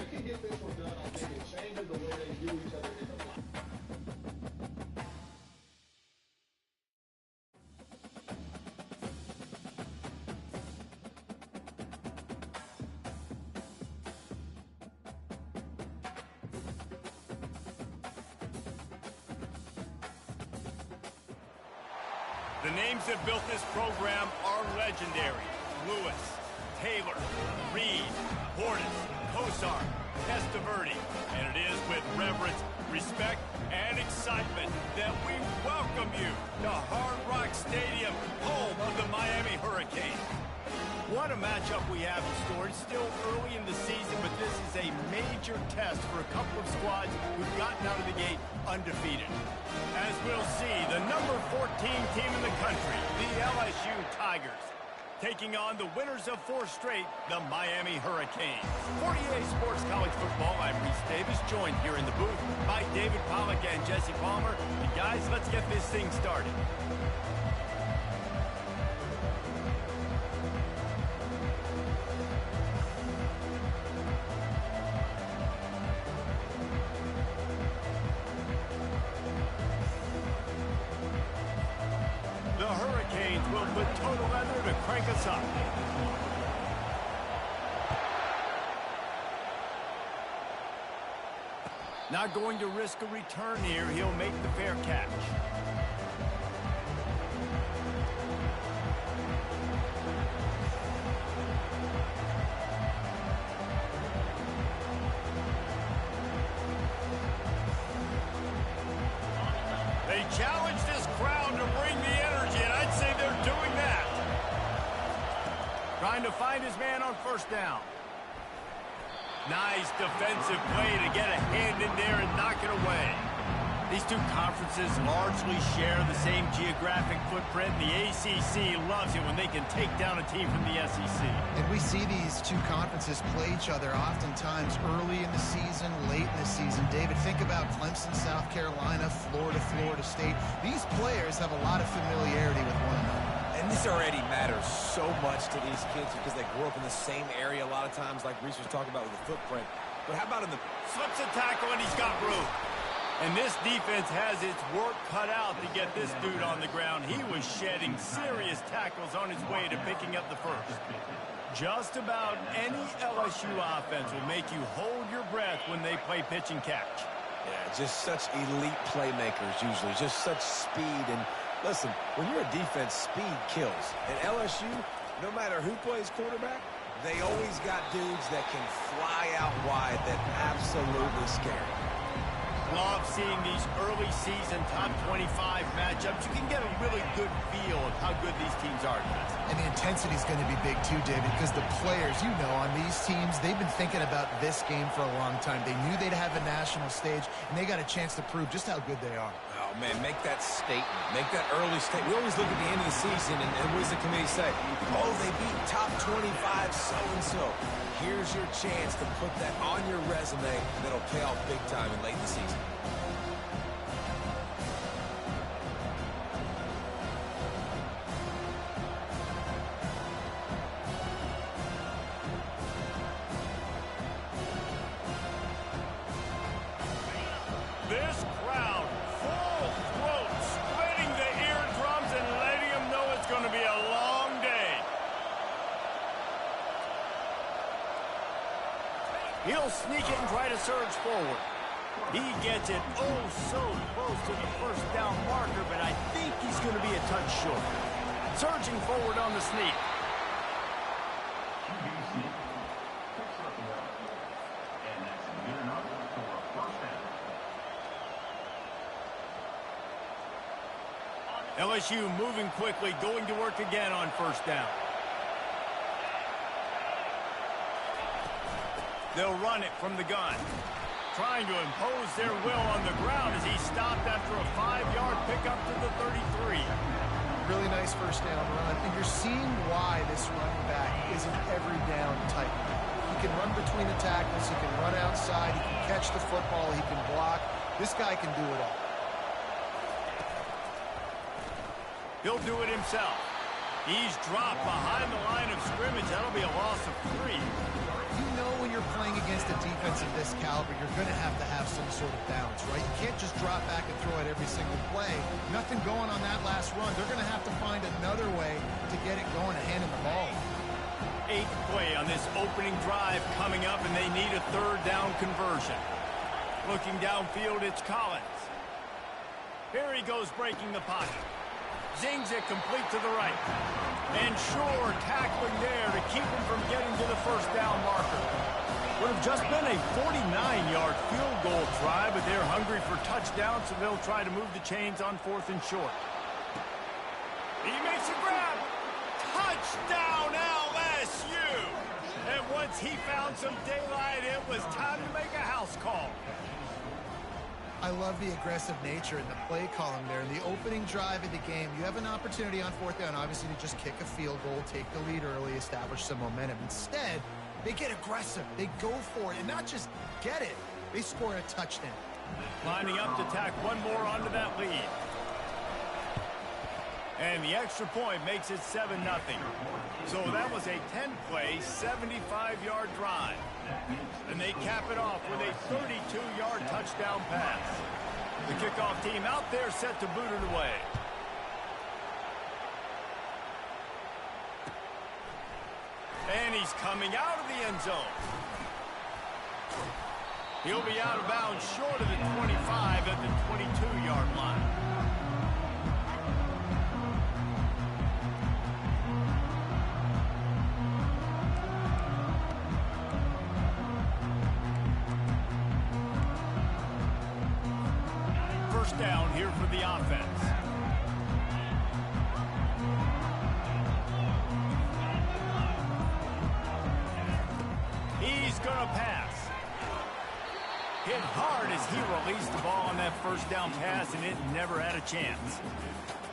can get this one done, I think, it changes the way they view each other in the block. The names that built this program are legendary. Lewis, Taylor, Reed, Portis, Kosar, Testaverde. And it is with reverence, respect, and excitement that we welcome you to Hard Rock Stadium, home of the Miami Hurricanes. What a matchup we have in store. It's still early in the season, but this is a major test for a couple of squads who've gotten out of the gate undefeated. As we'll see, the number 14 team in the country, the LSU Tigers, taking on the winners of 4 straight, the Miami Hurricanes. 48 Sports College Football, I'm Reese Davis, joined here in the booth by David Pollack and Jesse Palmer. And guys, let's get this thing started. The Hurricanes will put total leather to crank us up. Not going to risk a return here. He'll make the fair catch. They challenge this crowd to bring the energy, and I'd say they're doing that. Trying to find his man on first down. Nice defensive play to get a hand in there and knock it away. These two conferences largely share the same geographic footprint. The ACC loves it when they can take down a team from the SEC. And we see these two conferences play each other oftentimes early in the season, late in the season. David, think about Clemson, South Carolina, Florida, Florida State. These players have a lot of familiarity with one another. And this already matters so much to these kids because they grew up in the same area a lot of times, like Reese was talking about with the footprint. But how about in the... Slips a tackle, and he's got room. And this defense has its work cut out to get this dude on the ground. He was shedding serious tackles on his way to picking up the first. Just about any LSU offense will make you hold your breath when they play pitch and catch. Yeah, just such elite playmakers usually, just such speed. And listen, when you're a defense, speed kills. And LSU, no matter who plays quarterback, they always got dudes that can fly out wide that absolutely scare you. Love seeing these early season top 25 matchups. You can get a really good feel of how good these teams are, guys. And the intensity is going to be big too, David, because the players, you know, on these teams, they've been thinking about this game for a long time. They knew they'd have a national stage, and they got a chance to prove just how good they are. Oh, man, make that statement. Make that early statement. We always look at the end of the season, and what does the committee say? Oh, they beat top 25 so-and-so. Here's your chance to put that on your resume that'll pay off big time in late in the season. This crowd, full throat, splitting the eardrums and letting them know it's going to be a long day. He'll sneak it and try to surge forward. He gets it oh so close to the first down marker, but I think he's going to be a touch short. Surging forward on the sneak. LSU moving quickly, going to work again on first down. They'll run it from the gun. Trying to impose their will on the ground as he stopped after a 5-yard pickup to the 33. Really nice first down run, and you're seeing why this running back is an every down type. He can run between the tackles, he can run outside, he can catch the football, he can block. This guy can do it all. He'll do it himself. He's dropped behind the line of scrimmage. That'll be a loss of 3. You know when you're playing against a defense defense of this caliber, you're going to have some sort of balance, right? You can't just drop back and throw it every single play. Nothing going on that last run. They're going to have to find another way to get it going and hand him the ball. 8th play on this opening drive coming up, and they need a 3rd down conversion. Looking downfield, it's Collins. Here he goes breaking the pocket. Zings it complete to the right. And Shore tackling there to keep him from getting to the 1st down marker. Would have just been a 49-yard field goal try, but they're hungry for touchdowns, so they'll try to move the chains on 4th and short. He makes a grab. Touchdown, LSU! And once he found some daylight, it was time to make a house call. I love the aggressive nature in the play column there. In the opening drive of the game, you have an opportunity on 4th down, obviously, to just kick a field goal, take the lead early, establish some momentum. Instead, they get aggressive. They go for it, and not just get it. They score a touchdown. Lining up to tack one more onto that lead. And the extra point makes it 7-0. So that was a 10-play, 75-yard drive. And they cap it off with a 32-yard touchdown pass. The kickoff team out there set to boot it away. And he's coming out of the end zone. He'll be out of bounds short of the 25 at the 22-yard line. First down here for the offense. He's going to pass. Hit hard as he released the ball on that 1st down pass, and it never had a chance.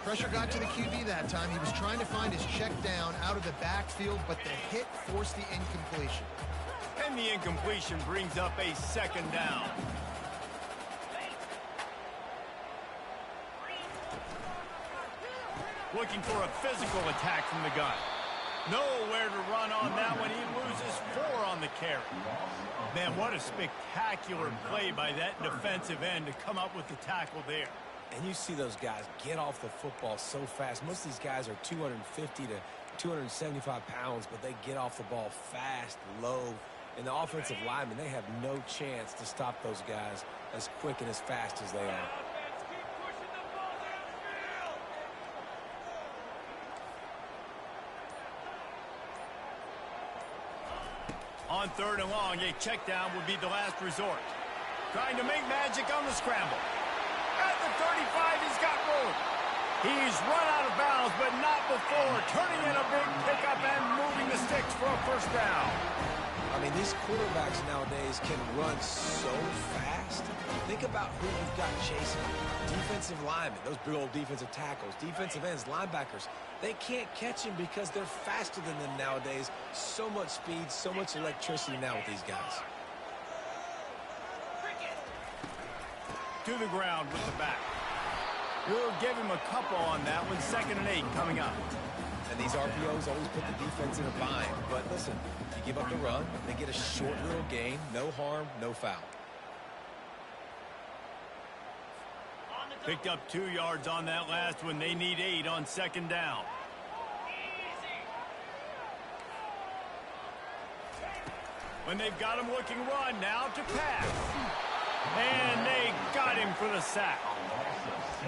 Pressure got to the QB that time. He was trying to find his check down out of the backfield, but the hit forced the incompletion. And the incompletion brings up a 2nd down. Looking for a physical attack from the gun. Nowhere to run on that one. He loses 4 on the carry. Man, what a spectacular play by that defensive end to come up with the tackle there. And you see those guys get off the football so fast. Most of these guys are 250 to 275 pounds, but they get off the ball fast, low. And the offensive linemen, they have no chance to stop those guys as quick and as fast as they are. On 3rd and long, a check down would be the last resort. Trying to make magic on the scramble. At the 35, he's got room. He's run out of bounds, but not before turning in a big pickup and moving the sticks for a 1st down. I mean, these quarterbacks nowadays can run so fast. Think about who you've got chasing. Defensive linemen, those big old defensive tackles, defensive ends, linebackers. They can't catch him because they're faster than them nowadays. So much speed, so much electricity now with these guys. To the ground with the back. We'll give him a couple on that one. 2nd and 8 coming up. And these RPOs always put the defense in a bind. But listen, you give up the run, they get a short little gain, no harm, no foul. Picked up 2 yards on that last one. They need 8 on 2nd down. When they've got him looking run, now to pass. And they got him for the sack.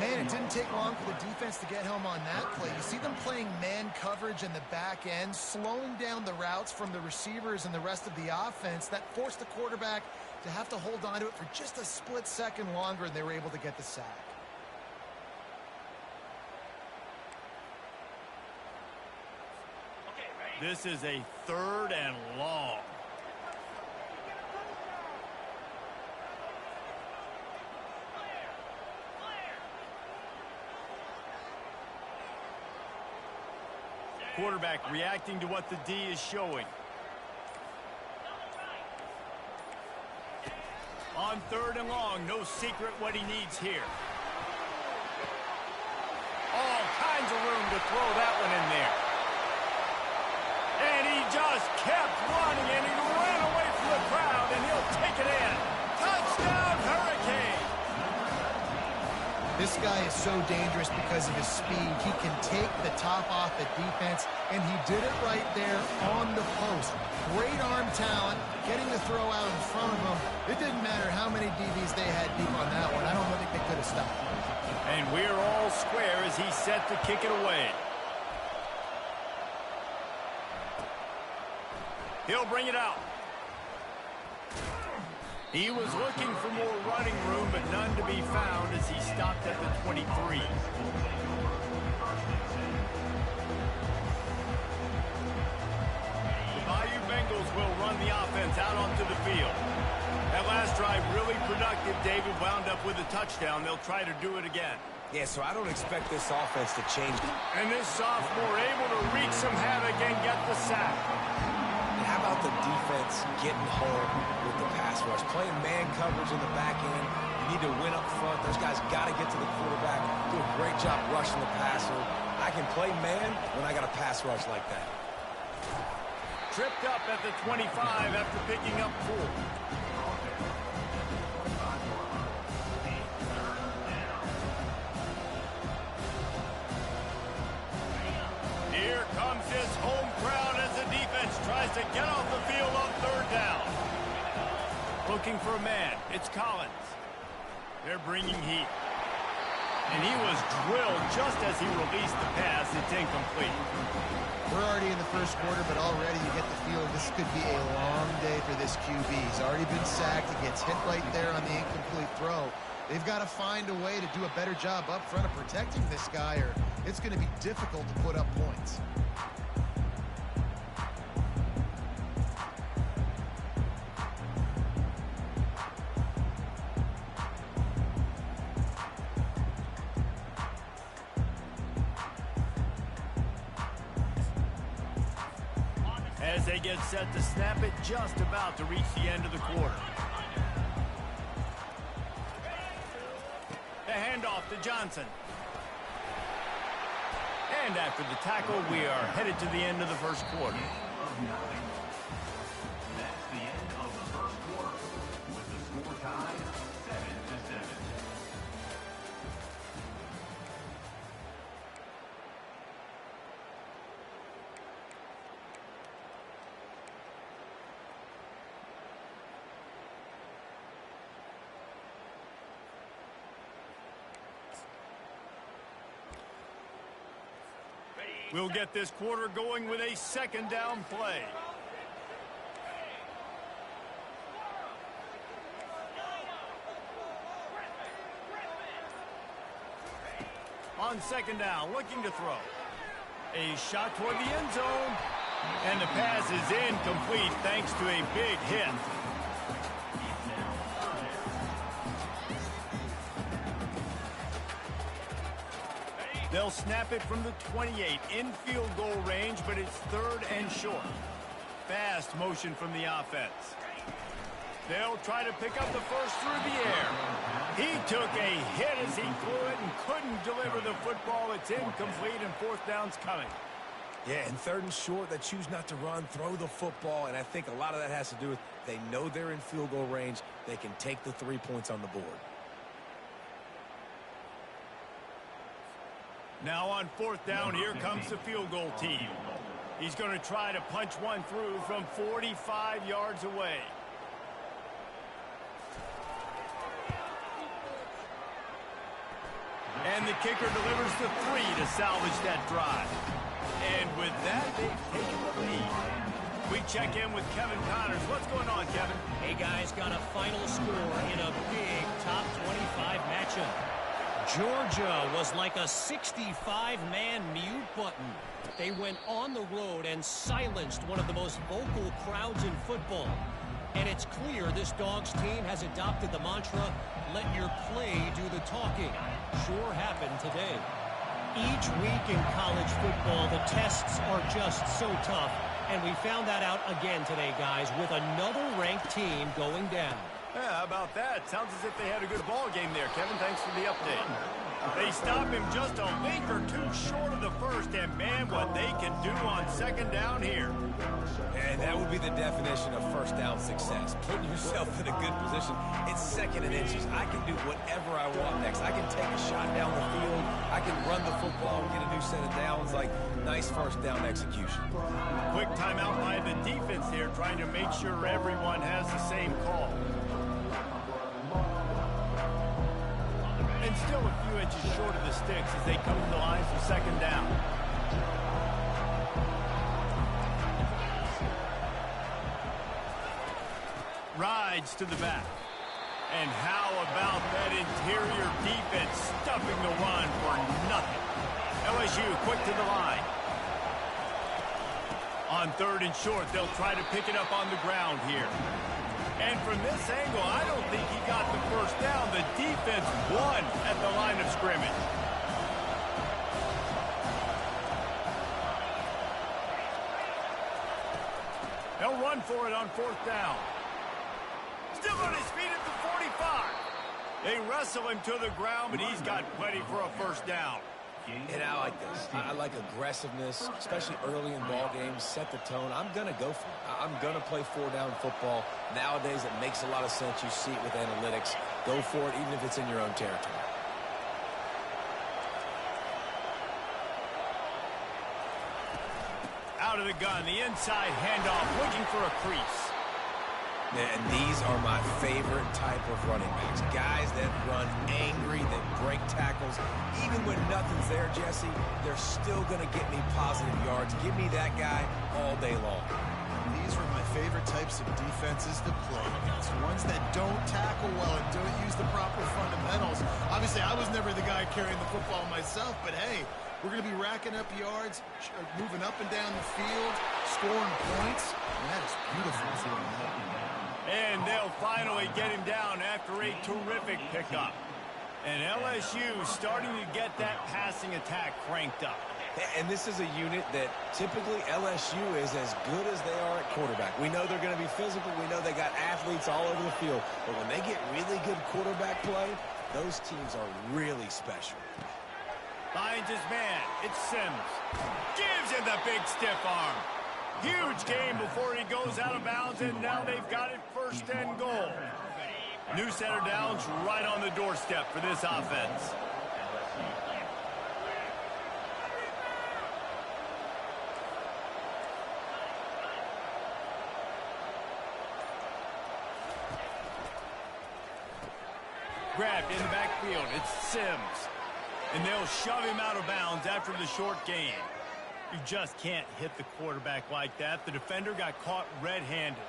Man, it didn't take long for the defense to get home on that play. You see them playing man coverage in the back end, slowing down the routes from the receivers and the rest of the offense. That forced the quarterback to have to hold on to it for just a split second longer, and they were able to get the sack. This is a 3rd and long. Quarterback reacting to what the D is showing. On 3rd and long, no secret what he needs here. All kinds of room to throw that one in there. And he just kept running, and he ran away from the crowd, and he'll take it This guy is so dangerous because of his speed. He can take the top off the defense, and he did it right there on the post. Great arm talent, getting the throw out in front of him. It didn't matter how many DBs they had deep on that one. I don't think they could have stopped. And we're all square as he's set to kick it away. He'll bring it out. He was looking for more running room, but none to be found as he stopped at the 23. The Bayou Bengals will run the offense out onto the field. That last drive really productive. David wound up with a touchdown. They'll try to do it again. Yeah, so I don't expect this offense to change. And this sophomore able to wreak some havoc and get the sack. How about the defense getting home with the pass rush? Playing man coverage in the back end. You need to win up front. Those guys got to get to the quarterback. Do a great job rushing the passer. I can play man when I got a pass rush like that. Tripped up at the 25 after picking up 4. Here comes his home crowd as the defense tries to get off the field on 3rd down. Looking for a man. It's Collins. They're bringing heat. And he was drilled just as he released the pass. It's incomplete. We're already in the first quarter, but already you get the feeling this could be a long day for this QB. He's already been sacked. He gets hit right there on the incomplete throw. They've got to find a way to do a better job up front of protecting this guy, or it's going to be difficult to put up points. As they get set to snap it, just about to reach the end of the quarter. The handoff to Johnson. And after the tackle, we are headed to the end of the first quarter. That's the end of the first quarter, with the score tied 7-7. We'll get this quarter going with a 2nd down play. On 2nd down, looking to throw. A shot toward the end zone. And the pass is incomplete thanks to a big hit. They'll snap it from the 28 in field goal range, but it's 3rd and short. Fast motion from the offense. They'll try to pick up the first through the air. He took a hit as he threw it and couldn't deliver the football. It's incomplete and 4th down's coming. Yeah, and 3rd and short, they choose not to run, throw the football, and I think a lot of that has to do with they know they're in field goal range. They can take the 3 points on the board. Now on 4th down, here comes the field goal team. He's going to try to punch one through from 45 yards away. And the kicker delivers the 3 to salvage that drive. And with that, they've taken the lead. We check in with Kevin Connors. What's going on, Kevin? Hey, guys, got a final score in a big top 25 matchup. Georgia was like a 65-man mute button. They went on the road and silenced one of the most vocal crowds in football. And it's clear this Dogs team has adopted the mantra, let your play do the talking. Sure happened today. Each week in college football, the tests are just so tough. And we found that out again today, guys, with another ranked team going down. Yeah, how about that? Sounds as if they had a good ball game there, Kevin. Thanks for the update. They stop him just a link or two short of the first, and man, what they can do on second down here. And that would be the definition of first down success. Putting yourself in a good position. It's second and inches. I can do whatever I want next. I can take a shot down the field. I can run the football and get a new set of downs. Like, nice first down execution. Quick timeout by the defense there, trying to make sure everyone has the same call. And still a few inches short of the sticks as they come to the line for second down. Rides to the back. And how about that interior defense stuffing the run for nothing? LSU quick to the line. On third and short, they'll try to pick it up on the ground here. And from this angle, I don't think he got the first down. The defense won at the line of scrimmage. They'll run for it on fourth down. Still on his feet at the 45. They wrestle him to the ground, but he's got plenty for a first down. And I like this. I like aggressiveness, especially early in ball games. Set the tone. I'm going to go for it. I'm going to play four-down football. Nowadays, it makes a lot of sense. You see it with analytics. Go for it, even if it's in your own territory. Out of the gun, the inside handoff, looking for a crease. And these are my favorite type of running backs. Guys that run angry, that break tackles. Even when nothing's there, Jesse, they're still going to get me positive yards. Give me that guy all day long. These are my favorite types of defenses to play against. Ones that don't tackle well and don't use the proper fundamentals. Obviously, I was never the guy carrying the football myself, but hey, we're going to be racking up yards, moving up and down the field, scoring points. And that is beautiful. And they'll finally get him down after a terrific pickup. And LSU starting to get that passing attack cranked up. And this is a unit that typically LSU is as good as they are at quarterback. We know they're going to be physical. We know they got athletes all over the field. But when they get really good quarterback play, those teams are really special. Finds his man. It's Sims. Gives him the big stiff arm. Huge game before he goes out of bounds, and now they've got it first and goal. New set of downs right on the doorstep for this offense. Grabbed in the backfield. It's Sims. And they'll shove him out of bounds after the short gain. You just can't hit the quarterback like that. The defender got caught red-handed.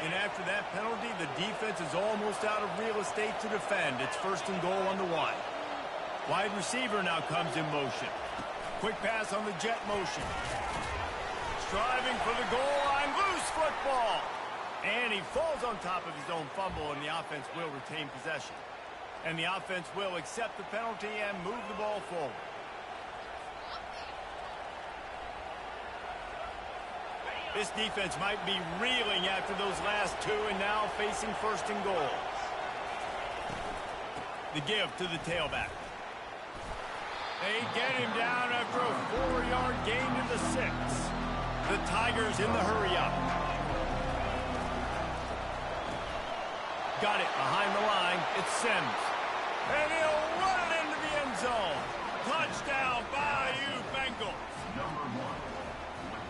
And after that penalty, the defense is almost out of real estate to defend. It's first and goal on the 1. Wide receiver now comes in motion. Quick pass on the jet motion. Striving for the goal line. Loose football. And he falls on top of his own fumble, and the offense will retain possession. And the offense will accept the penalty and move the ball forward. This defense might be reeling after those last two and now facing first and goal. The give to the tailback. They get him down after a 4-yard gain to the 6. The Tigers in the hurry-up. Got it behind the line. It's Sims. And he'll run it into the end zone. Touchdown, Bayou Bengals.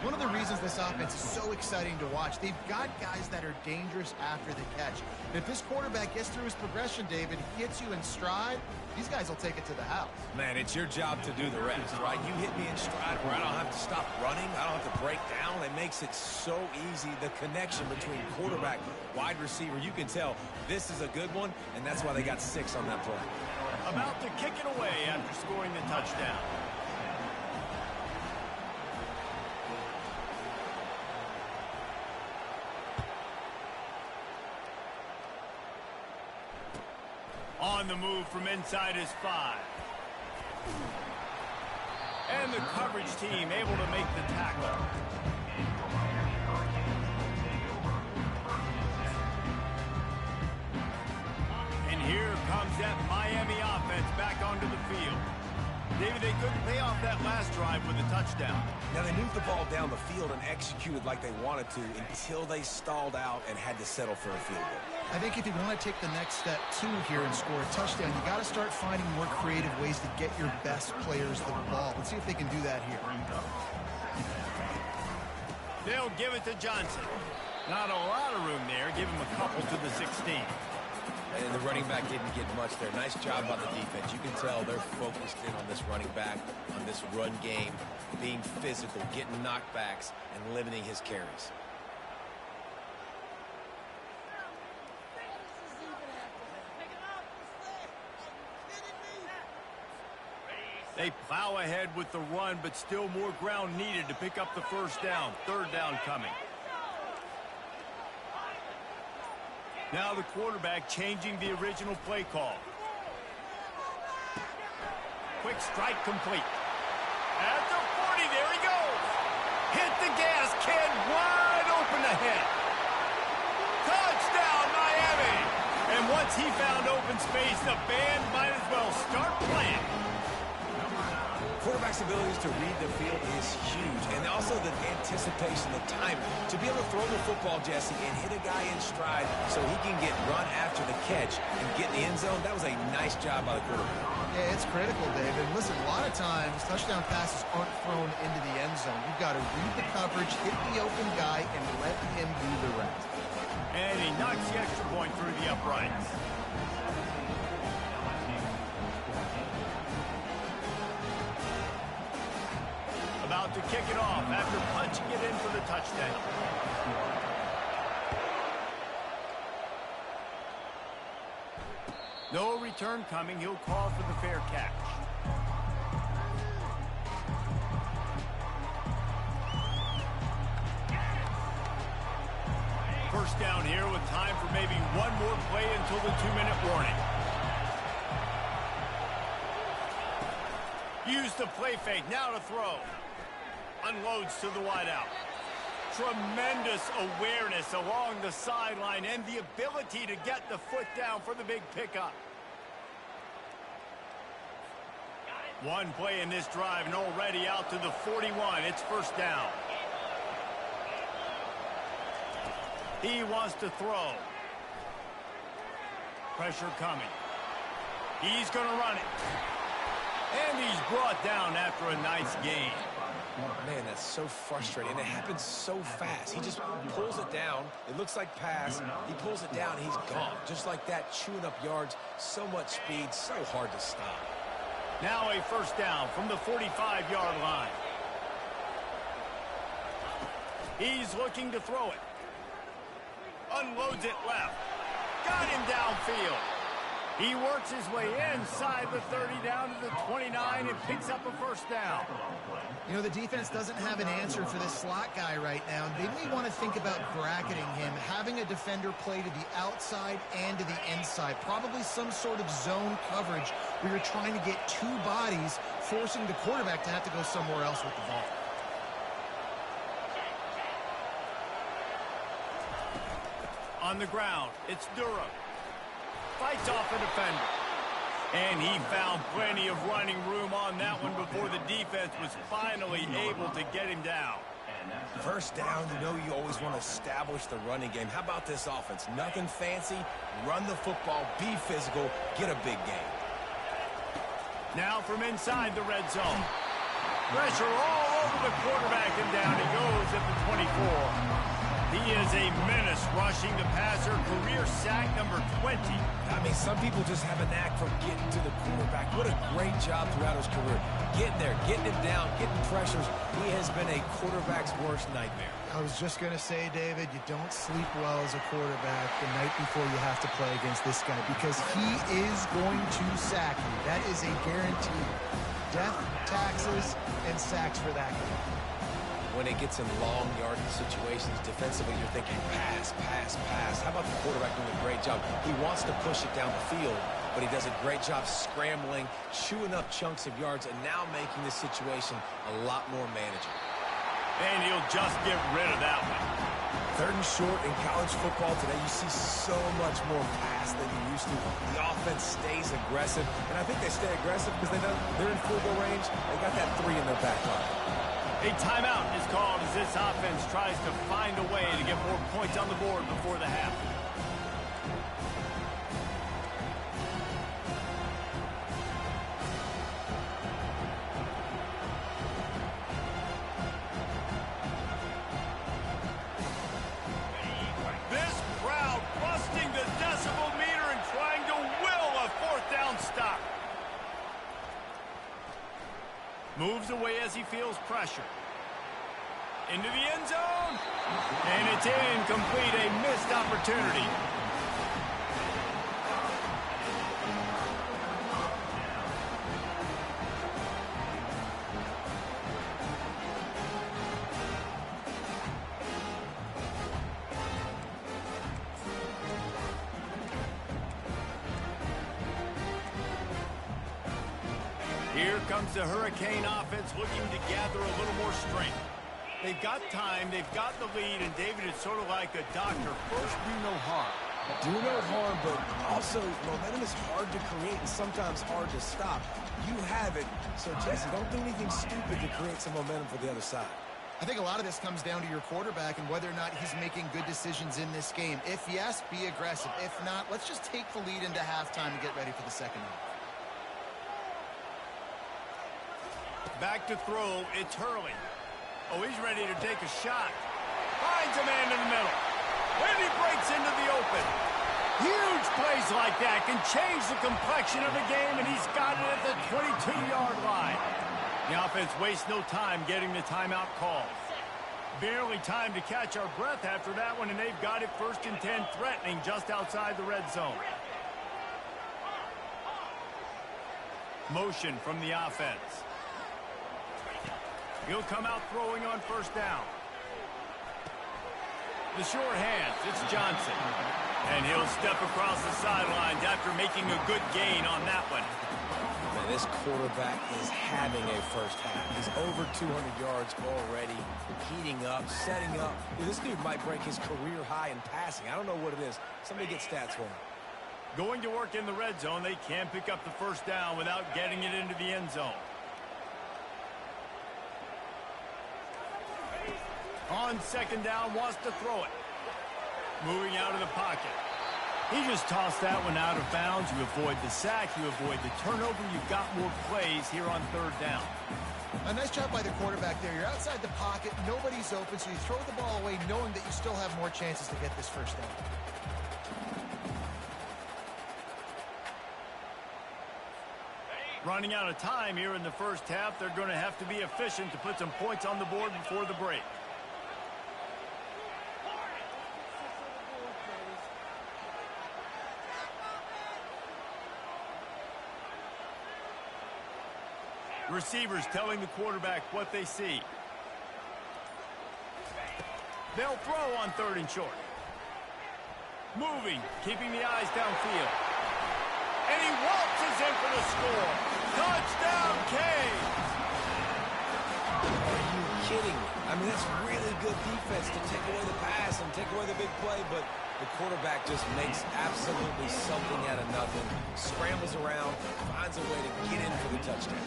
One of the reasons this offense is so exciting to watch, they've got guys that are dangerous after the catch. And if this quarterback gets through his progression, David, hits you in stride, these guys will take it to the house. Man, it's your job to do the rest, right? You hit me in stride where I don't have to stop running. I don't have to break down. It makes it so easy. The connection between quarterback, wide receiver, you can tell this is a good one, and that's why they got 6 on that play. About to kick it away after scoring the touchdown. On the move from inside his 5. And the coverage team able to make the tackle. that Miami offense back onto the field. David, they couldn't pay off that last drive with a touchdown. Now, they moved the ball down the field and executed like they wanted to until they stalled out and had to settle for a field goal. I think if you want to take the next step, too, here and score a touchdown, you got to start finding more creative ways to get your best players the ball. Let's see if they can do that here. They'll give it to Johnson. Not a lot of room there. Give him a couple to the 16. And the running back didn't get much there. Nice job by the defense. You can tell they're focused in on this running back, on this run game, being physical, getting knockbacks, and limiting his carries. They plow ahead with the run, but still more ground needed to pick up the first down. Third down coming. Now the quarterback changing the original play call. Quick strike complete. At the 40, there he goes. Hit the gas, kid, wide open ahead. Touchdown, Miami. And once he found open space, the band might as well start playing. Quarterback's abilities to read the field is huge, and also the anticipation, the timing. To be able to throw the football, Jesse, and hit a guy in stride so he can get run after the catch and get in the end zone, that was a nice job by the quarterback. Yeah, it's critical, David. Listen, a lot of times, touchdown passes aren't thrown into the end zone. You've got to read the coverage, hit the open guy, and let him do the rest. And he knocks the extra point through the uprights. About to kick it off after punching it in for the touchdown. No return coming. He'll call for the fair catch. First down here with time for maybe one more play until the 2-minute warning. Use the play fake. Now to throw. Unloads to the wideout. Tremendous awareness along the sideline and the ability to get the foot down for the big pickup. One play in this drive and already out to the 41. It's first down. He wants to throw. Pressure coming. He's going to run it. And he's brought down after a nice gain. Man, that's so frustrating. And it happens so fast. He just pulls it down. It looks like pass. He pulls it down. He's gone. Just like that, chewing up yards. So much speed. So hard to stop. Now a first down from the 45-yard line. He's looking to throw it. Unloads it left. Got him downfield. He works his way inside the 30 down to the 29 and picks up a first down. You know, the defense doesn't have an answer for this slot guy right now. They may want to think about bracketing him, having a defender play to the outside and to the inside. Probably some sort of zone coverage where you're trying to get two bodies, forcing the quarterback to have to go somewhere else with the ball. On the ground, it's Durham. Fights off a defender. And he found plenty of running room on that one before the defense was finally able to get him down. First down, you know you always want to establish the running game. How about this offense? Nothing fancy. Run the football, be physical, get a big game. Now from inside the red zone. Pressure all over the quarterback, and down he goes at the 24. He is a menace rushing the passer. Career sack number 20. I mean, some people just have a knack for getting to the quarterback. What a great job throughout his career. Getting there, getting him down, getting pressures. He has been a quarterback's worst nightmare. I was just going to say, David, you don't sleep well as a quarterback the night before you have to play against this guy because he is going to sack you. That is a guarantee. Death, taxes, and sacks for that guy. When it gets in long yardage situations, defensively, you're thinking pass, pass, pass. How about the quarterback doing a great job? He wants to push it down the field, but he does a great job scrambling, chewing up chunks of yards, and now making this situation a lot more manageable. And he'll just get rid of that one. Third and short in college football today, you see so much more pass than you used to. The offense stays aggressive, and I think they stay aggressive because they know they're in field goal range. They got that 3 in their back pocket. A timeout is called as this offense tries to find a way to get more points on the board before the half. This crowd busting the decibel meter and trying to will a 4th down stop. Moves away as he feels pressure. Into the end zone. And it's incomplete, a missed opportunity. Here comes the Hurricane offense looking to gather a little more strength. They've got time, they've got the lead, and David, it's sort of like a doctor. First, do no harm. Do no harm, but also momentum is hard to create and sometimes hard to stop. You have it, so Jesse, don't do anything stupid to create some momentum for the other side. I think a lot of this comes down to your quarterback and whether or not he's making good decisions in this game. If yes, be aggressive. If not, let's just take the lead into halftime and get ready for the second half. Back to throw, it's Hurley. Oh, he's ready to take a shot. Finds a man in the middle. And he breaks into the open. Huge plays like that can change the complexion of the game, and he's got it at the 22-yard line. The offense wastes no time getting the timeout call. Barely time to catch our breath after that one, and they've got it 1st and 10, threatening just outside the red zone. Motion from the offense. He'll come out throwing on 1st down. The short hands, it's Johnson. And he'll step across the sidelines after making a good gain on that one. Man, this quarterback is having a first half. He's over 200 yards already, heating up, setting up. This dude might break his career high in passing. I don't know what it is. Somebody get stats for him. Going to work in the red zone, they can't pick up the 1st down without getting it into the end zone. On 2nd down, wants to throw it. Moving out of the pocket. He just tossed that one out of bounds. You avoid the sack, you avoid the turnover. You've got more plays here on 3rd down. A nice job by the quarterback there. You're outside the pocket, nobody's open, so you throw the ball away knowing that you still have more chances to get this 1st down. Running out of time here in the 1st half. They're going to have to be efficient to put some points on the board before the break. Receivers telling the quarterback what they see. They'll throw on 3rd and short. Moving, keeping the eyes downfield. And he waltzes in for the score. Touchdown, Canes! Are you kidding me? I mean, that's really good defense to take away the pass and take away the big play, but the quarterback just makes absolutely something out of nothing, scrambles around, finds a way to get in for the touchdown.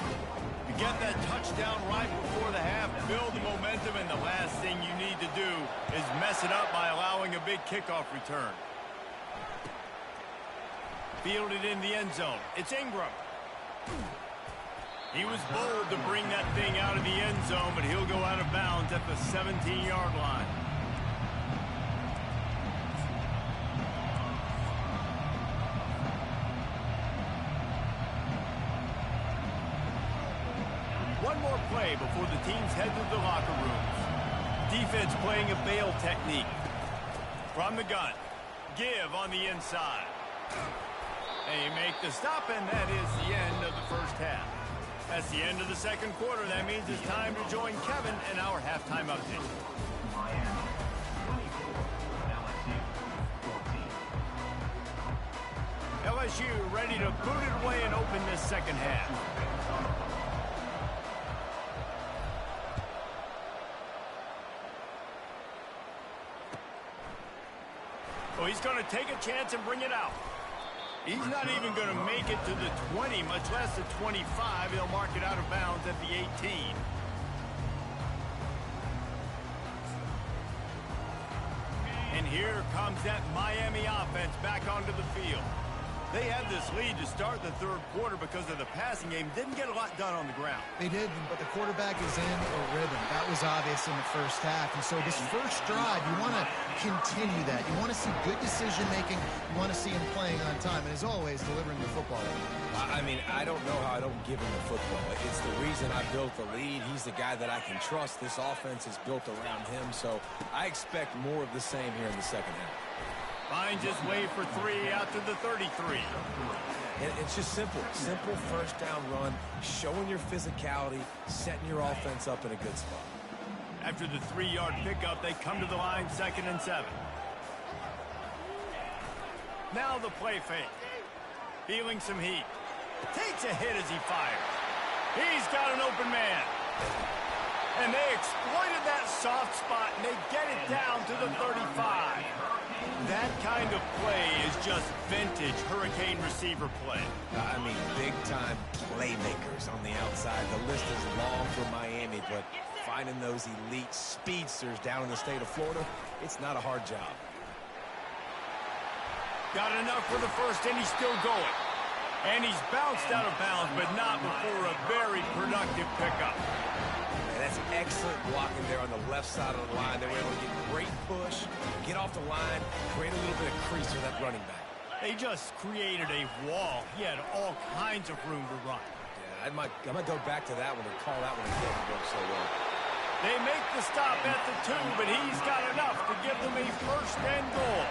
You get that touchdown right before the half, build the momentum, and the last thing you need to do is mess it up by allowing a big kickoff return. Fielded in the end zone. It's Ingram. He was bold to bring that thing out of the end zone, but he'll go out of bounds at the 17-yard line. One more play before the teams head to the locker rooms. Defense playing a bail technique. From the gun. Give on the inside. They make the stop, and that is the end of the 1st half. That's the end of the 2nd quarter. That means it's time to join Kevin in our halftime update. Miami, 24, LSU 14. LSU ready to boot it away and open this 2nd half. Oh, he's going to take a chance and bring it out. He's not even going to make it to the 20, much less the 25. He'll mark it out of bounds at the 18. And here comes that Miami offense back onto the field. They had this lead to start the third quarter because of the passing game. Didn't get a lot done on the ground. They did, but the quarterback is in a rhythm. That was obvious in the first half. And so this first drive, you want to continue that. You want to see good decision-making. You want to see him playing on time. And as always, delivering the football. I mean, I don't know how I don't give him the football. It's the reason I built the lead. He's the guy that I can trust. This offense is built around him. So I expect more of the same here in the second half. Finds his way for 3 out to the 33. And it's just simple. Simple first down run, showing your physicality, setting your offense up in a good spot. After the 3-yard pickup, they come to the line, 2nd and 7. Now the play fake. Feeling some heat. Takes a hit as he fires. He's got an open man. And they exploited that soft spot, and they get it down to the 35. That kind of play is just vintage Hurricane receiver play. I mean, big-time playmakers on the outside. The list is long for Miami, but finding those elite speedsters down in the state of Florida, it's not a hard job. Got enough for the first, and he's still going. And he's bounced out of bounds, but not before a very productive pickup. And that's excellent blocking there on the left side of the line. They were able to get great push, get off the line, create a little bit of crease for that running back. They just created a wall. He had all kinds of room to run. Yeah, I might go back to that one and call that one again. It worked so well. They make the stop at the 2, but he's got enough to give them a first and goal.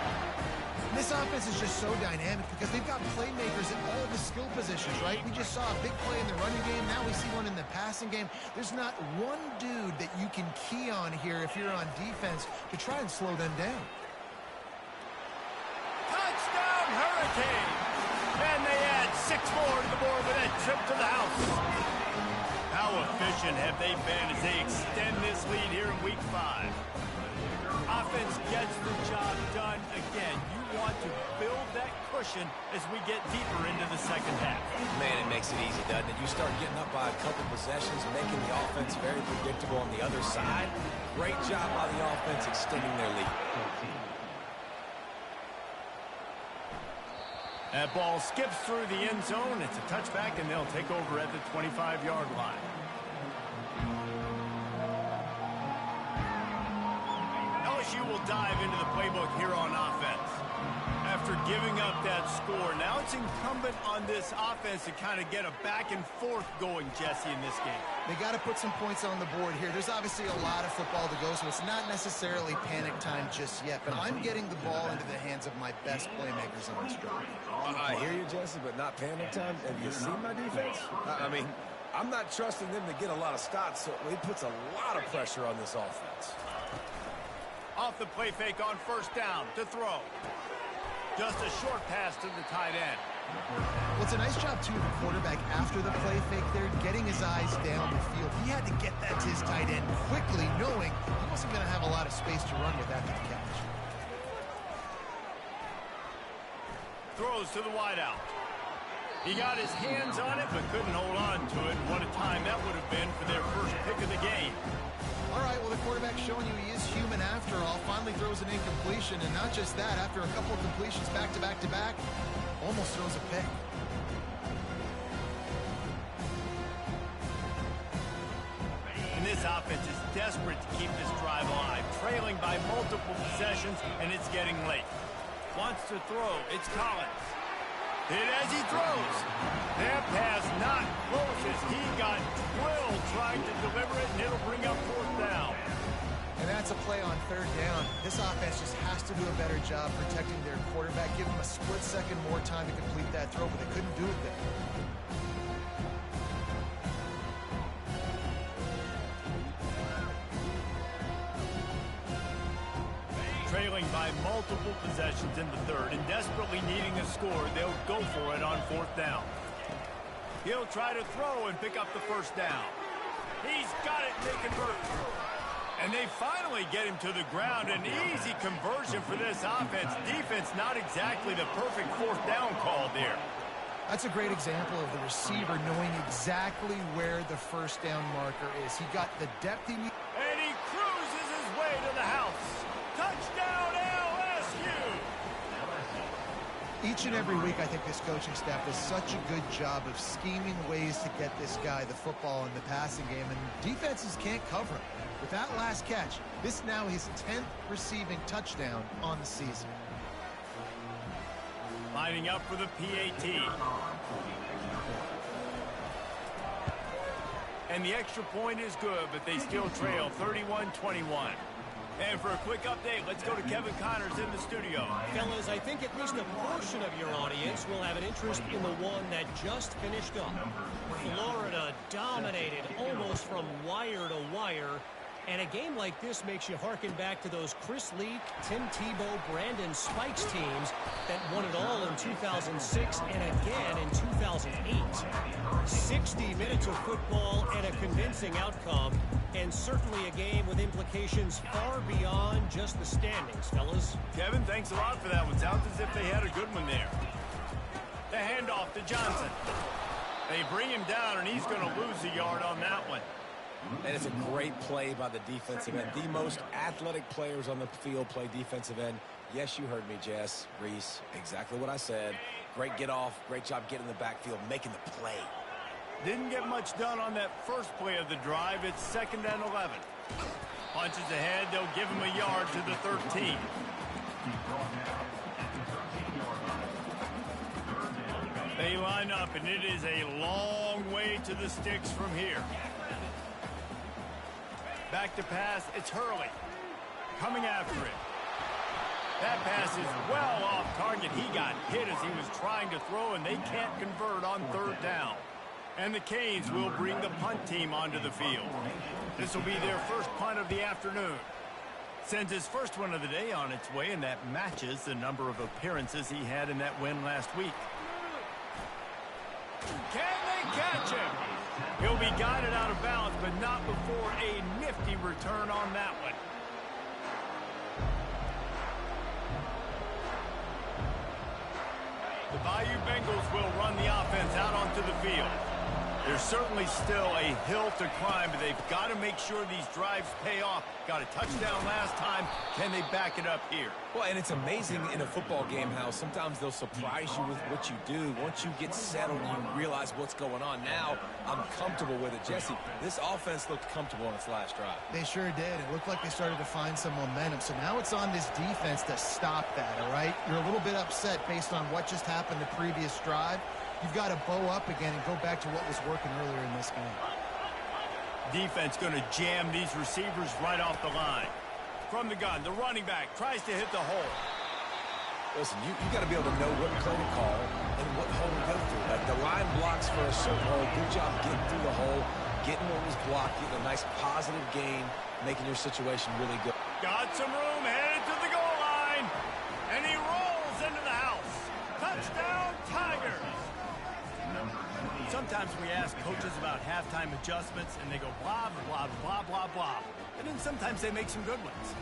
This offense is just so dynamic because they've got playmakers in all the skill positions, right? We just saw a big play in the running game. Now we see one in the passing game. There's not one dude that you can key on here if you're on defense to try and slow them down. Touchdown, Hurricane! And they add 6 more to the board with that trip to the house. How efficient have they been as they extend this lead here in Week 5? Offense gets the job done again. You want to build that cushion as we get deeper into the second half. Man, it makes it easy, doesn't it? You start getting up by a couple possessions, making the offense very predictable on the other side. Great job by the offense extending their lead. That ball skips through the end zone. It's a touchback, and they'll take over at the 25-yard line. LSU will dive into the playbook here on offense. After giving up that score, now it's incumbent on this offense to kind of get a back and forth going, Jesse, in this game. They got to put some points on the board here. There's obviously a lot of football to go, so it's not necessarily panic time just yet. But I'm getting the ball into the hands of my best playmakers on this drive. I hear you, Jesse, but not panic time. Have you seen my defense? I mean, I'm not trusting them to get a lot of stops, so it puts a lot of pressure on this offense. Off the play fake on first down to throw. Just a short pass to the tight end. Well, it's a nice job, too, of the quarterback after the play fake there, getting his eyes down the field. He had to get that to his tight end quickly, knowing he wasn't going to have a lot of space to run with after the catch. Throws to the wideout. He got his hands on it, but couldn't hold on to it. What a time that would have been for their first pick of the game. All right, well, the quarterback's showing you he is human after all. Finally throws an incompletion, and not just that, after a couple of completions back-to-back-to-back, almost throws a pick. And this offense is desperate to keep this drive alive, trailing by multiple possessions, and it's getting late. Wants to throw. It's Collins. Hit as he throws. That pass not close as he got drilled trying to deliver it, and it'll bring up fourth down. And that's a play on third down. This offense just has to do a better job protecting their quarterback. Give them a split second more time to complete that throw, but they couldn't do it there. Trailing by multiple possessions in the third and desperately needing a score, they'll go for it on fourth down. He'll try to throw and pick up the first down. He's got it, and they convert. And they finally get him to the ground. An easy conversion for this offense. Defense not exactly the perfect fourth down call there. That's a great example of the receiver knowing exactly where the first down marker is. He got the depth he needed. And he cruises his way to the house. Touchdown, LSU! Each and every week, I think this coaching staff does such a good job of scheming ways to get this guy the football in the passing game, and defenses can't cover him. With that last catch, this now his 10th receiving touchdown on the season. Lining up for the PAT. And the extra point is good, but they still trail 31-21. And for a quick update, let's go to Kevin Connors in the studio. Fellas, I think at least a portion of your audience will have an interest in the one that just finished up. Florida dominated almost from wire to wire. And a game like this makes you harken back to those Chris Leak, Tim Tebow, Brandon Spikes teams that won it all in 2006 and again in 2008. 60 minutes of football and a convincing outcome, and certainly a game with implications far beyond just the standings, fellas. Kevin, thanks a lot for that one. Sounds as if they had a good one there. The handoff to Johnson. They bring him down, and he's going to lose a yard on that one. And it's a great play by the defensive end. The most athletic players on the field play defensive end. Yes, you heard me, Jess, Reese. Exactly what I said. Great get off. Great job getting in the backfield, making the play. Didn't get much done on that first play of the drive. It's 2nd and 11. Punches ahead. They'll give him a yard to the 13. They line up, and it is a long way to the sticks from here. Back to pass, it's Hurley. Coming after it. That pass is well off target. He got hit as he was trying to throw, and they can't convert on 3rd down. And the Canes will bring the punt team onto the field. This will be their first punt of the afternoon. Sends his first one of the day on its way, and that matches the number of appearances he had in that win last week. Can they catch him? He'll be guided out of bounds, but not before a nifty return on that one. The Bayou Bengals will run the offense out onto the field. There's certainly still a hill to climb, but they've got to make sure these drives pay off. Got a touchdown last time. Can they back it up here? Well, and it's amazing in a football game how sometimes they'll surprise you with what you do. Once you get settled, you realize what's going on. Now, I'm comfortable with it. Jesse, this offense looked comfortable on its last drive. They sure did. It looked like they started to find some momentum. So now it's on this defense to stop that, all right? You're a little bit upset based on what just happened the previous drive. You've got to bow up again and go back to what was working earlier in this game. Defense going to jam these receivers right off the line. From the gun, the running back tries to hit the hole. Listen, you got to be able to know what play to call and what hole to go through. Like the line blocks for a certain hole. Good job getting through the hole, getting what was blocked, getting a nice positive gain, making your situation really good. Got some room, headed to the goal line, and he rolls into the house. Touchdown, Tigers! Sometimes we ask coaches about halftime adjustments, and they go blah, blah, blah, blah, blah. And then sometimes they make some good ones.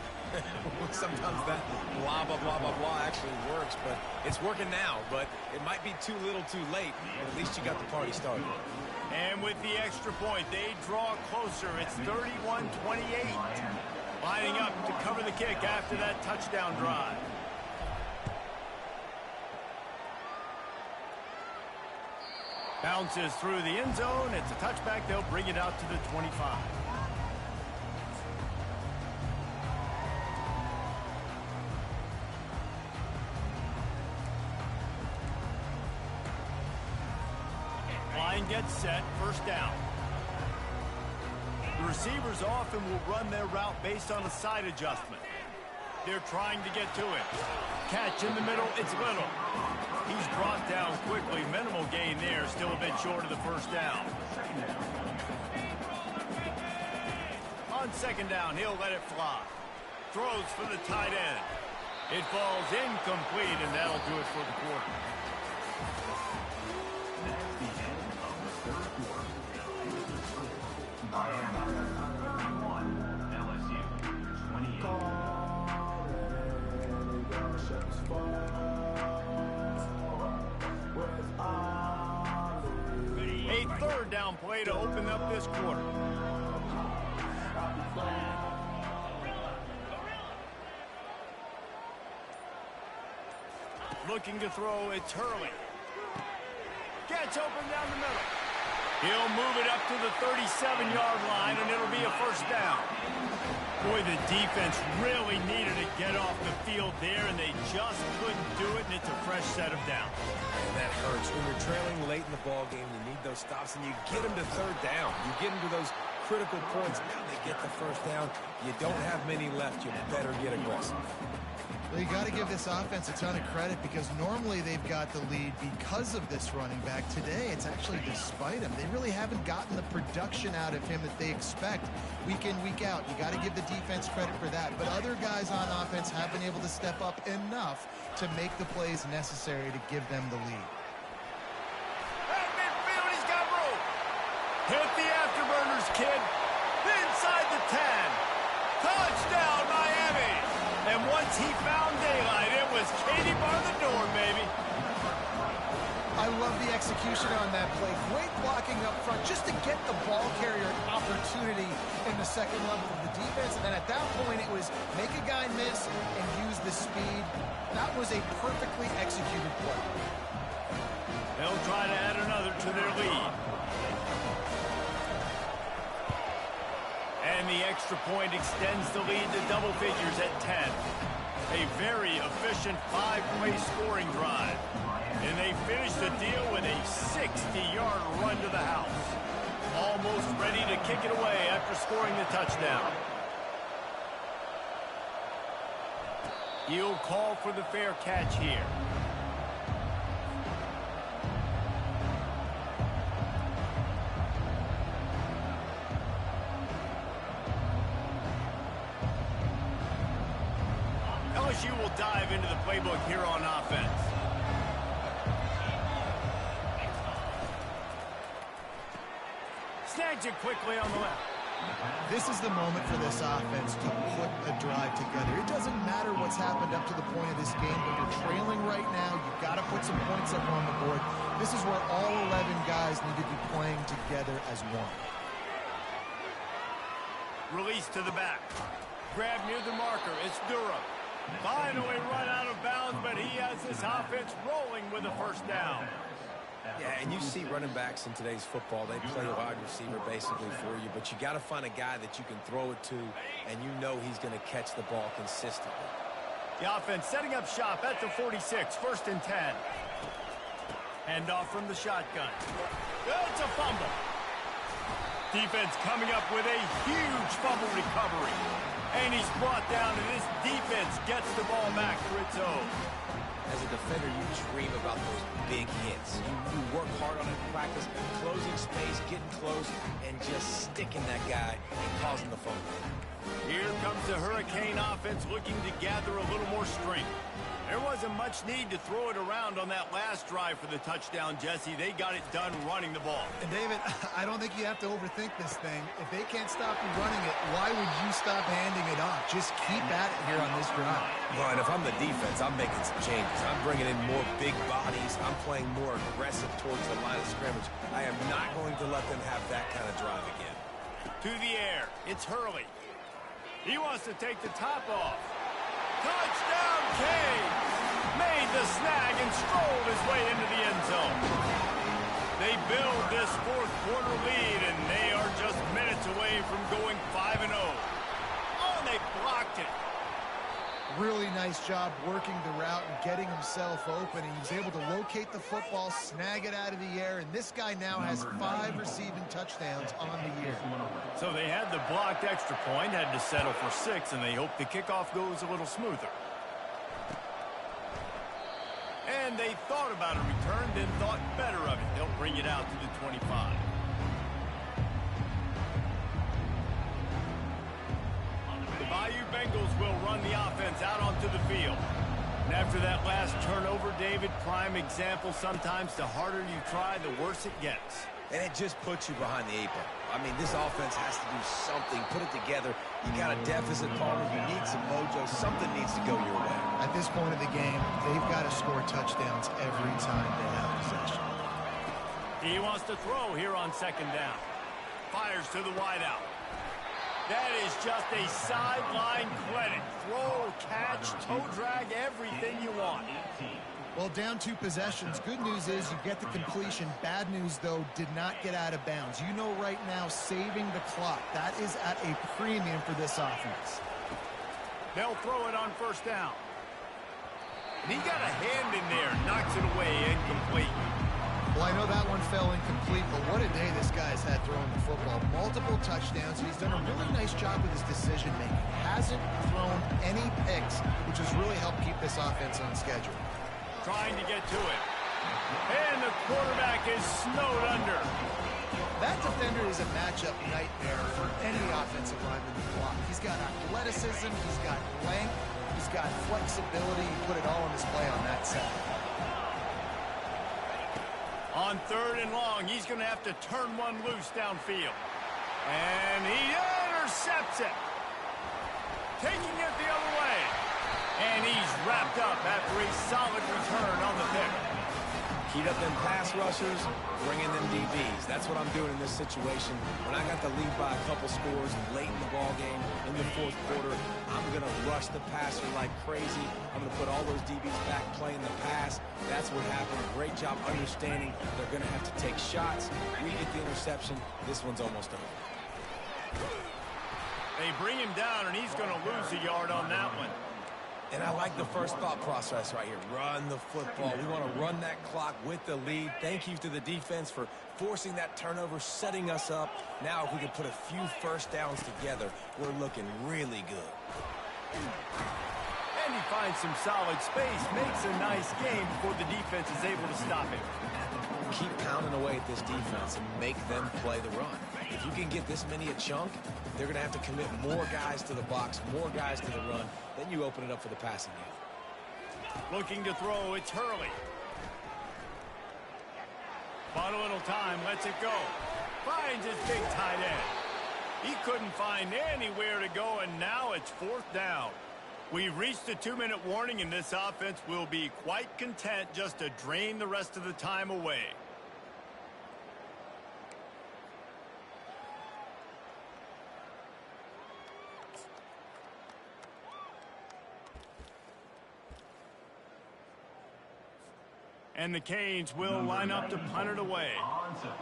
Sometimes that blah, blah, blah, blah, blah actually works, but it's working now. But it might be too little too late, but at least you got the party started. And with the extra point, they draw closer. It's 31-28. Lining up to cover the kick after that touchdown drive. Bounces through the end zone. It's a touchback. They'll bring it out to the 25. Line gets set. First down. The receivers often will run their route based on a side adjustment. They're trying to get to it. Catch in the middle. It's Little. He's brought down quickly. Minimal gain there. Still a bit short of the first down. On 2nd down, he'll let it fly. Throws for the tight end. It falls incomplete, and that'll do it for the quarter. That's the end of the 3rd quarter. Miami 31, LSU third down play to open up this quarter. Looking to throw, it's Hurley. Gets open down the middle. He'll move it up to the 37-yard line, and it'll be a first down. Boy, the defense really needed to get off the field there, and they just couldn't do it, and it's a fresh set of downs. And that hurts. When you're trailing late in the ball game, you need those stops, and you get them to third down. You get them to those critical points. Now they get the first down. You don't have many left. You better get aggressive. Well, you got to give this offense a ton of credit because normally they've got the lead because of this running back. Today, it's actually despite him. They really haven't gotten the production out of him that they expect week in, week out. You got to give the defense credit for that. But other guys on offense have been able to step up enough to make the plays necessary to give them the lead. At midfield, he's got room. Hit the afterburners, kid. Inside the 10. Touchdown, Miami. And once he found daylight, it was Katie bar the door, baby. I love the execution on that play. Great blocking up front just to get the ball carrier an opportunity in the second level of the defense. And then at that point, it was make a guy miss and use the speed. That was a perfectly executed play. They'll try to add another to their lead. And the extra point extends the lead to double figures at 10. A very efficient 5-play scoring drive. And they finish the deal with a 60-yard run to the house. Almost ready to kick it away after scoring the touchdown. He'll call for the fair catch here. LSU will dive into the playbook here on offense. Snags it quickly on the left. This is the moment for this offense to put a drive together. It doesn't matter what's happened up to the point of this game, but you're trailing right now. You've got to put some points up on the board. This is where all 11 guys need to be playing together as one. Release to the back. Grab near the marker. It's Durham. Finally run out of bounds, but he has this offense rolling with a first down. Yeah, and you see running backs in today's football, they play wide receiver basically for you, but you got to find a guy that you can throw it to, and you know he's going to catch the ball consistently. The offense setting up shop at the 46, 1st and 10. Hand off from the shotgun. It's a fumble. Defense coming up with a huge fumble recovery. And he's brought down, and this defense gets the ball back for its own. As a defender, you dream about those big hits. You work hard on it in practice, closing space, getting close, and just sticking that guy and causing the fumble. Here comes the Hurricane offense looking to gather a little more strength. There wasn't much need to throw it around on that last drive for the touchdown, Jesse. They got it done running the ball. And David, I don't think you have to overthink this thing. If they can't stop you running it, why would you stop handing it off? Just keep at it here on this drive. Well, and if I'm the defense, I'm making some changes. I'm bringing in more big bodies. I'm playing more aggressive towards the line of scrimmage. I am not going to let them have that kind of drive again. To the air, it's Hurley. He wants to take the top off. Touchdown, Canes! Made the snag and strolled his way into the end zone. They build this fourth-quarter lead, and they are just minutes away from going 5-0. Oh, and they blocked it. Really nice job working the route and getting himself open. He was able to locate the football, snag it out of the air, and this guy now has 5 receiving touchdowns on the year. So they had the blocked extra point, had to settle for 6, and they hope the kickoff goes a little smoother. And they thought about a return, then thought better of it. They'll bring it out to the 25. The Bayou Bengals will run the offense out onto the field. And after that last turnover, David, prime example, sometimes the harder you try, the worse it gets. And it just puts you behind the 8 ball. I mean, this offense has to do something, put it together. You got a deficit, Palmer. You need some mojo. Something needs to go your way. At this point of the game, they've got to score touchdowns every time they have possession. He wants to throw here on second down. Fires to the wideout. That is just a sideline clinic. Throw, catch, toe drag, everything you want. Well, down 2 possessions. Good news is you get the completion. Bad news, though, did not get out of bounds. You know right now, saving the clock. That is at a premium for this offense. They'll throw it on first down. And he got a hand in there. Knocks it away, incomplete. Well, I know that one fell incomplete, but what a day this guy's had throwing the football. Multiple touchdowns. He's done a really nice job with his decision-making. Hasn't thrown any picks, which has really helped keep this offense on schedule. Trying to get to it. And the quarterback is snowed under. That defender is a matchup nightmare for any offensive lineman to block. He's got athleticism, he's got length, he's got flexibility. He put it all on display on that set. On 3rd and long, he's going to have to turn one loose downfield. And he intercepts it. Taking it the other way. And he's wrapped up after a solid return on the pick. Heat up them pass rushers, bring in them DBs. That's what I'm doing in this situation. When I got the lead by a couple scores late in the ball game, in the 4th quarter, I'm going to rush the passer like crazy. I'm going to put all those DBs back playing the pass. That's what happened. Great job understanding they're going to have to take shots. We get the interception. This one's almost over. They bring him down, and he's going to lose a yard on that one. And I like the first thought process right here. Run the football. We want to run that clock with the lead. Thank you to the defense for forcing that turnover, setting us up. Now if we can put a few first downs together, we're looking really good. And he finds some solid space, makes a nice game before the defense is able to stop him. Keep pounding away at this defense and make them play the run. If you can get this many a chunk, they're going to have to commit more guys to the box, more guys to the run. Then you open it up for the passing game. Looking to throw, it's Hurley. Bought a little time, lets it go. Finds his big tight end. He couldn't find anywhere to go, and now it's 4th down. We've reached a 2-minute warning, and this offense will be quite content just to drain the rest of the time away. And the Canes will line up to punt it away.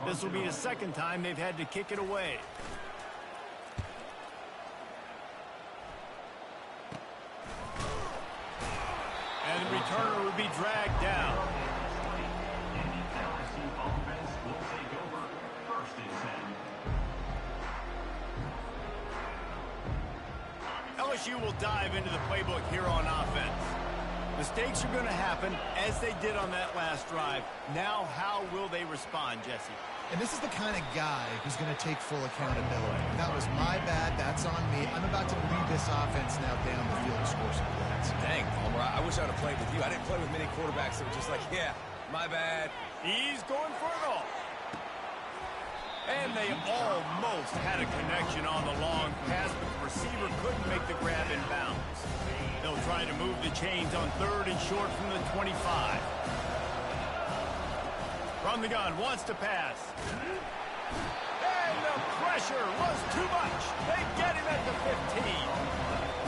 This will be the 2nd time they've had to kick it away. And the returner will be dragged down. LSU will dive into the playbook here on offense. Mistakes are going to happen, as they did on that last drive. Now, how will they respond, Jesse? And this is the kind of guy who's going to take full accountability. That was my bad. That's on me. I'm about to lead this offense now down the field to score some points. Dang, Palmer, I wish I would have played with you. I didn't play with many quarterbacks that were just like, yeah, my bad. He's going for it all. And they almost had a connection on the long pass, but the receiver couldn't make the grab in bounds. They'll try to move the chains on 3rd and short from the 25. From the gun, wants to pass. And the pressure was too much. They get him at the 15.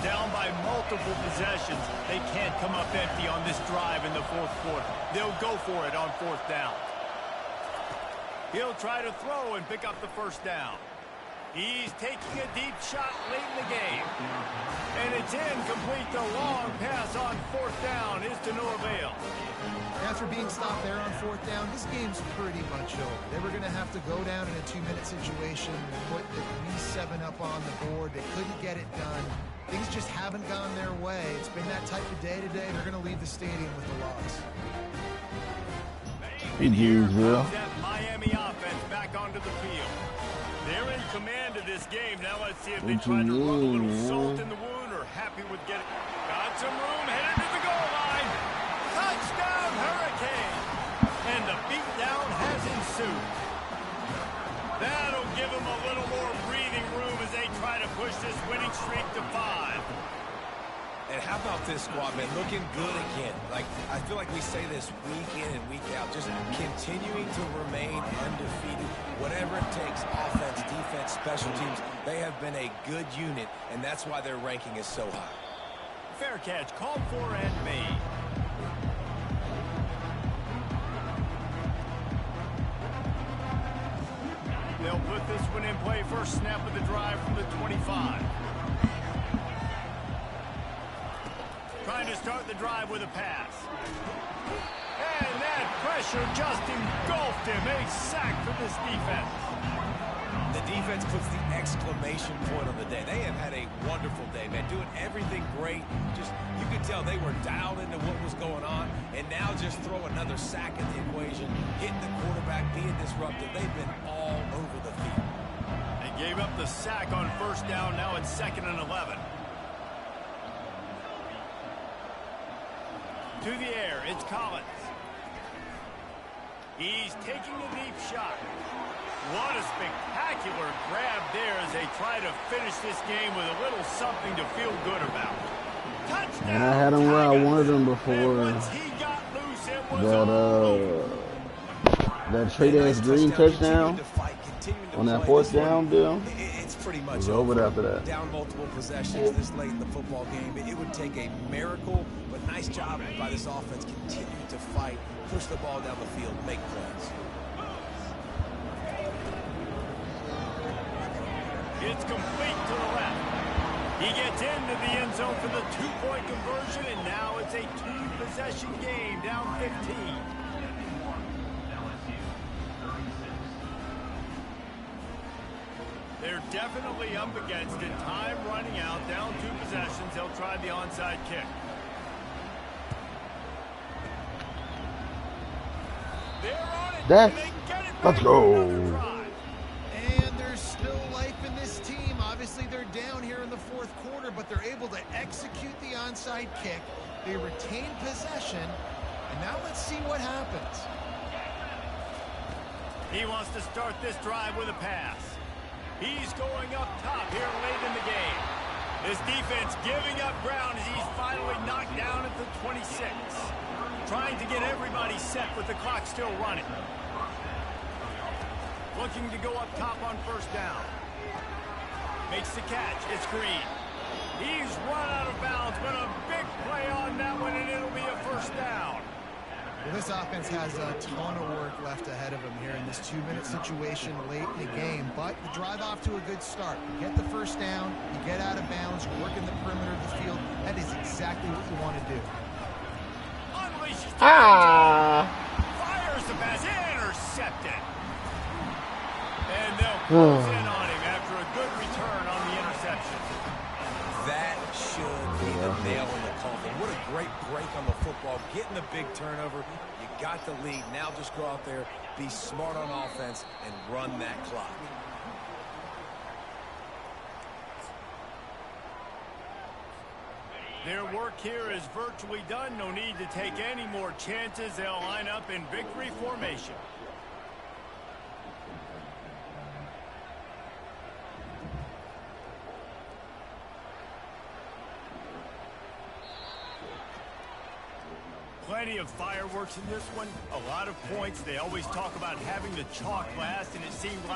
Down by multiple possessions. They can't come up empty on this drive in the 4th quarter. They'll go for it on 4th down. He'll try to throw and pick up the first down. He's taking a deep shot late in the game. And it's incomplete. The long pass on 4th down is to no avail. After being stopped there on 4th down, this game's pretty much over. They were going to have to go down in a 2-minute situation, put at least 7 up on the board. They couldn't get it done. Things just haven't gone their way. It's been that type of day today. They're going to leave the stadium with the loss. In Hughesville. That Miami offense back onto the field. They're in command of this game. Now let's see if they try to rub a little salt in the wound or happy with getting. Got some room, headed to the goal line. Touchdown, Hurricane. And the beatdown has ensued. That'll give them a little more breathing room as they try to push this winning streak to 5. And how about this squad, man? Looking good again. Like, I feel like we say this week in and week out, just continuing to remain undefeated. Whatever it takes, offense, defense, special teams, they have been a good unit, and that's why their ranking is so high. Fair catch, called for and made. They'll put this one in play. First snap of the drive from the 25. Trying to start the drive with a pass. And that pressure just engulfed him. A sack for this defense. The defense puts the exclamation point on the day. They have had a wonderful day, man. Doing everything great. Just, you could tell they were dialed into what was going on. And now just throw another sack in the equation. Hitting the quarterback, being disruptive. They've been all over the field. They gave up the sack on first down. Now it's 2nd and 11. To the air, it's Collins. He's taking a deep shot. What a spectacular grab there as they try to finish this game with a little something to feel good about. Touchdown! And I had him where I wanted him before. Once he got loose, it was that Trey-Dance Green touchdown on that 4th down deal. It's pretty much was over after that. Down multiple possessions this late in the football game. It would take a miracle, but nice job by this offense. Continue to fight, push the ball down the field, make plays. It's complete to the left. He gets into the end zone for the 2-point conversion, and now it's a 2-possession game, down 15. They're definitely up against it. Time running out, down 2 possessions. They'll try the onside kick. They're on it. That's, and they get it let's back go. for another drive. And there's still life in this team. Obviously, they're down here in the 4th quarter, but they're able to execute the onside kick. They retain possession. And now let's see what happens. He wants to start this drive with a pass. He's going up top here late in the game. This defense giving up ground as he's finally knocked down at the 26. Trying to get everybody set with the clock still running. Looking to go up top on first down. Makes the catch. It's Green. He's run out of bounds, but a big play on that one, and it'll be a first down. Well, this offense has a ton of work left ahead of them here in this 2-minute situation late in the game, but you drive off to a good start. You get the first down, you get out of bounds, you work in the perimeter of the field. That is exactly what you want to do. Unleashes the fires the pass, intercepted. And they'll close in on him after a good return on the interception. That should be the nail in the coffin. What a great break on the football. Getting the big turnover. You got the lead. Now just go out there, be smart on offense, and run that clock. Their work here is virtually done. No need to take any more chances. They'll line up in victory formation. Plenty of fireworks in this one. A lot of points. They always talk about having the chalk last, and it seemed like